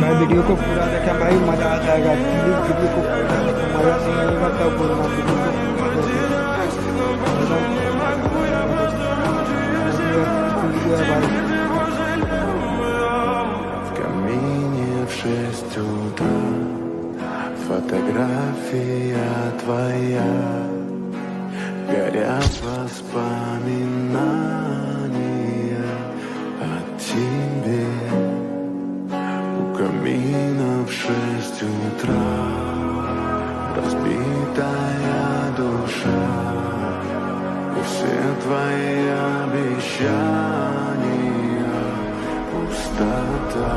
भाई वीडियो को पूरा देखें भाई, मजा आ जाएगा। प्लीज वीडियो को पूरा देखें, मजा नहीं आएगा तब बोलना। वीडियो को पूरा देखें भाई। В камине в 6 утра фотография твоя, горят воспоминания о тебе. У камина в 6 утра разбитая душа, и все твои обещания пустота.